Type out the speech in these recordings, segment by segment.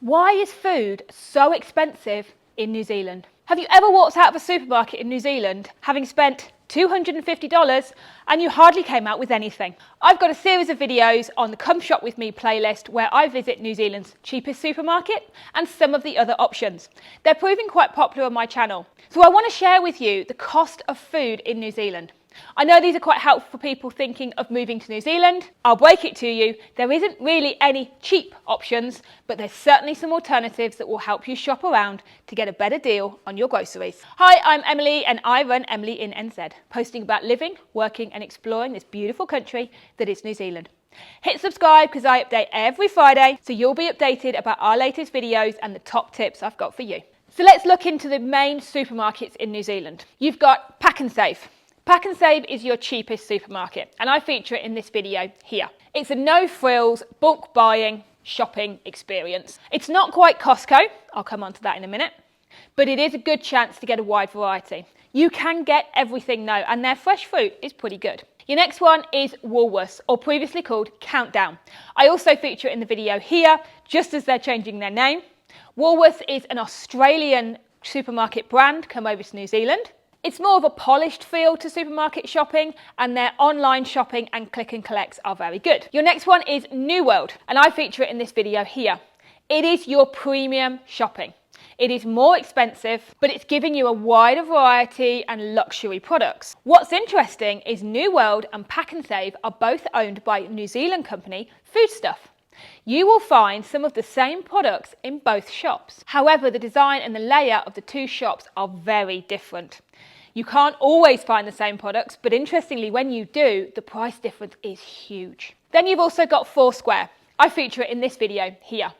Why is food so expensive in New Zealand? Have you ever walked out of a supermarket in New Zealand having spent $250 and you hardly came out with anything? I've got a series of videos on the Come Shop With Me playlist where I visit New Zealand's cheapest supermarket and some of the other options. They're proving quite popular on my channel. So I want to share with you the cost of food in New Zealand. I know these are quite helpful for people thinking of moving to New Zealand. I'll break it to you. There isn't really any cheap options, but there's certainly some alternatives that will help you shop around to get a better deal on your groceries. Hi, I'm Emily and I run Emily in NZ, posting about living, working and exploring this beautiful country that is New Zealand. Hit subscribe because I update every Friday, so you'll be updated about our latest videos and the top tips I've got for you. So let's look into the main supermarkets in New Zealand. You've got Pak'nSave. Pak'nSave is your cheapest supermarket, and I feature it in this video here. It's a no-frills, bulk buying, shopping experience. It's not quite Costco, I'll come on to that in a minute, but it is a good chance to get a wide variety. You can get everything now, and their fresh fruit is pretty good. Your next one is Woolworths, or previously called Countdown. I also feature it in the video here, just as they're changing their name. Woolworths is an Australian supermarket brand come over to New Zealand. It's more of a polished feel to supermarket shopping, and their online shopping and click and collects are very good. Your next one is New World, and I feature it in this video here. It is your premium shopping. It is more expensive, but it's giving you a wider variety and luxury products. What's interesting is New World and Pak'nSave are both owned by New Zealand company Foodstuff. You will find some of the same products in both shops. However, the design and the layout of the two shops are very different. You can't always find the same products, but interestingly, when you do, the price difference is huge. Then you've also got Foursquare. I feature it in this video here.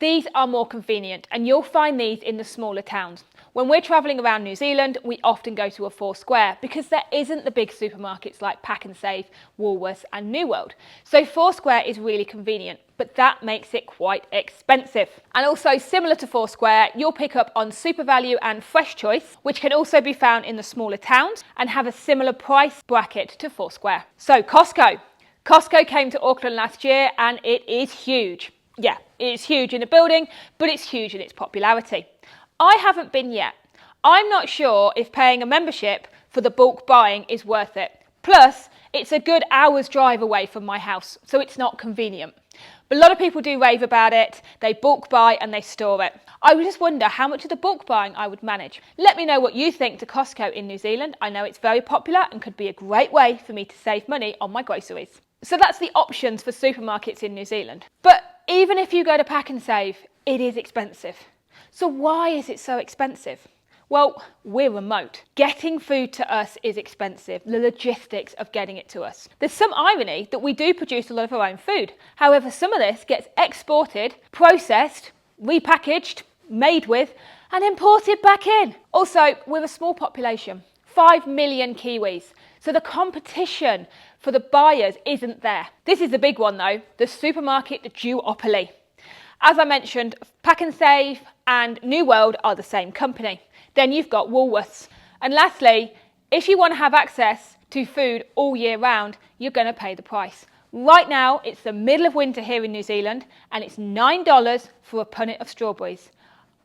These are more convenient, and you'll find these in the smaller towns. When we're travelling around New Zealand, we often go to a Foursquare because there isn't the big supermarkets like Pak'nSave, Woolworths and New World. So Foursquare is really convenient, but that makes it quite expensive. And also similar to Foursquare, you'll pick up on SuperValue and Fresh Choice, which can also be found in the smaller towns and have a similar price bracket to Foursquare. So Costco. Costco came to Auckland last year and it is huge. Yeah, it's huge in the building, but it's huge in its popularity. I haven't been yet. I'm not sure if paying a membership for the bulk buying is worth it. Plus, it's a good hour's drive away from my house, so it's not convenient. But a lot of people do rave about it. They bulk buy and they store it. I would just wonder how much of the bulk buying I would manage. Let me know what you think to Costco in New Zealand. I know it's very popular and could be a great way for me to save money on my groceries. So that's the options for supermarkets in New Zealand. But even if you go to Pak'nSave, it is expensive. So why is it so expensive? Well, we're remote. Getting food to us is expensive, the logistics of getting it to us. There's some irony that we do produce a lot of our own food. However, some of this gets exported, processed, repackaged, made with, and imported back in. Also, we're a small population, 5 million Kiwis. So the competition for the buyers isn't there. This is the big one though, the supermarket duopoly. As I mentioned, Pak'nSave and New World are the same company. Then you've got Woolworths. And lastly, if you want to have access to food all year round, you're going to pay the price. Right now, it's the middle of winter here in New Zealand, and it's $9 for a punnet of strawberries.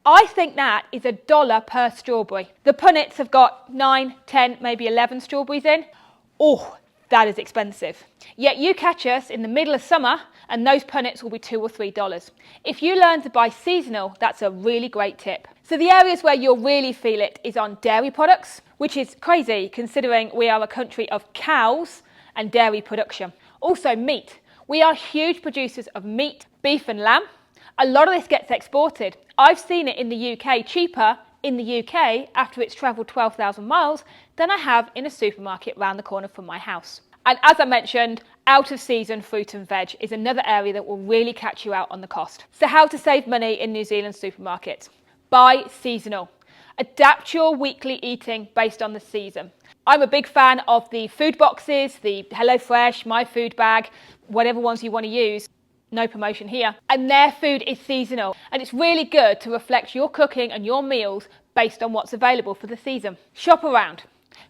I think that is $1 per strawberry. The punnets have got 9, 10, maybe 11 strawberries in. Oh, that is expensive. Yet you catch us in the middle of summer and those punnets will be $2 or $3. If you learn to buy seasonal, that's a really great tip. So the areas where you'll really feel it is on dairy products, which is crazy considering we are a country of cows and dairy production. Also meat. We are huge producers of meat, beef and lamb. A lot of this gets exported. I've seen it in the UK cheaper in the UK after it's travelled 12,000 miles than I have in a supermarket round the corner from my house. And as I mentioned, out of season fruit and veg is another area that will really catch you out on the cost. So how to save money in New Zealand supermarkets? Buy seasonal. Adapt your weekly eating based on the season. I'm a big fan of the food boxes, the HelloFresh, My Food Bag, whatever ones you want to use. No promotion here. And their food is seasonal. And it's really good to reflect your cooking and your meals based on what's available for the season. Shop around.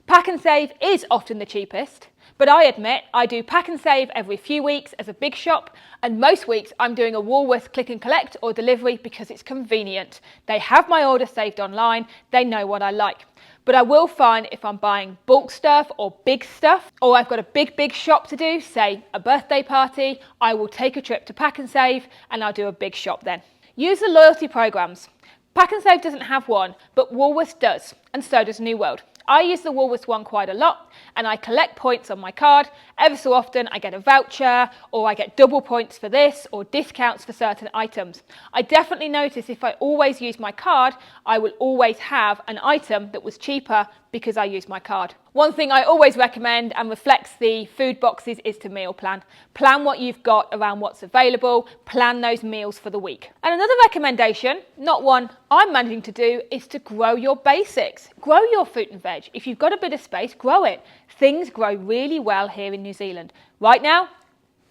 Pak'nSave is often the cheapest, But I admit I do Pak'nSave every few weeks as a big shop, and most weeks I'm doing a Woolworths click and collect or delivery because it's convenient. They have my order saved online, they know what I like. But I will find if I'm buying bulk stuff or big stuff, or I've got a big shop to do, say a birthday party, I will take a trip to Pak'nSave and I'll do a big shop then. Use the loyalty programs. Pak'nSave doesn't have one, but Woolworths does, and so does New World. I use the Woolworths one quite a lot, and I collect points on my card. Ever so often I get a voucher, or I get double points for this, or discounts for certain items. I definitely notice if I always use my card, I will always have an item that was cheaper because I use my card. One thing I always recommend and reflects the food boxes is to meal plan. Plan what you've got around what's available, plan those meals for the week. And another recommendation, not one I'm managing to do, is to grow your basics. Grow your fruit and veg. If you've got a bit of space, grow it. Things grow really well here in New Zealand. Right now,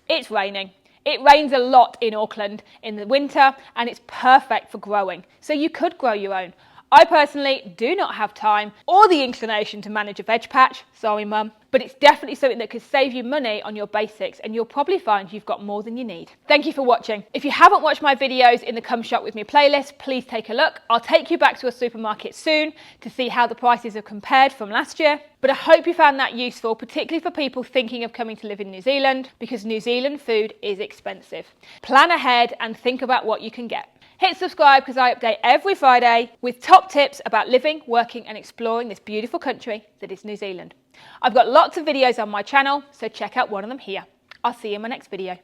it's raining. It rains a lot in Auckland in the winter and it's perfect for growing. So you could grow your own. I personally do not have time or the inclination to manage a veg patch, sorry mum, but it's definitely something that could save you money on your basics and you'll probably find you've got more than you need. Thank you for watching. If you haven't watched my videos in the Come Shop With Me playlist, please take a look. I'll take you back to a supermarket soon to see how the prices have compared from last year. But I hope you found that useful, particularly for people thinking of coming to live in New Zealand, because New Zealand food is expensive. Plan ahead and think about what you can get. Hit subscribe because I update every Friday with top tips about living, working and exploring this beautiful country that is New Zealand. I've got lots of videos on my channel, so check out one of them here. I'll see you in my next video.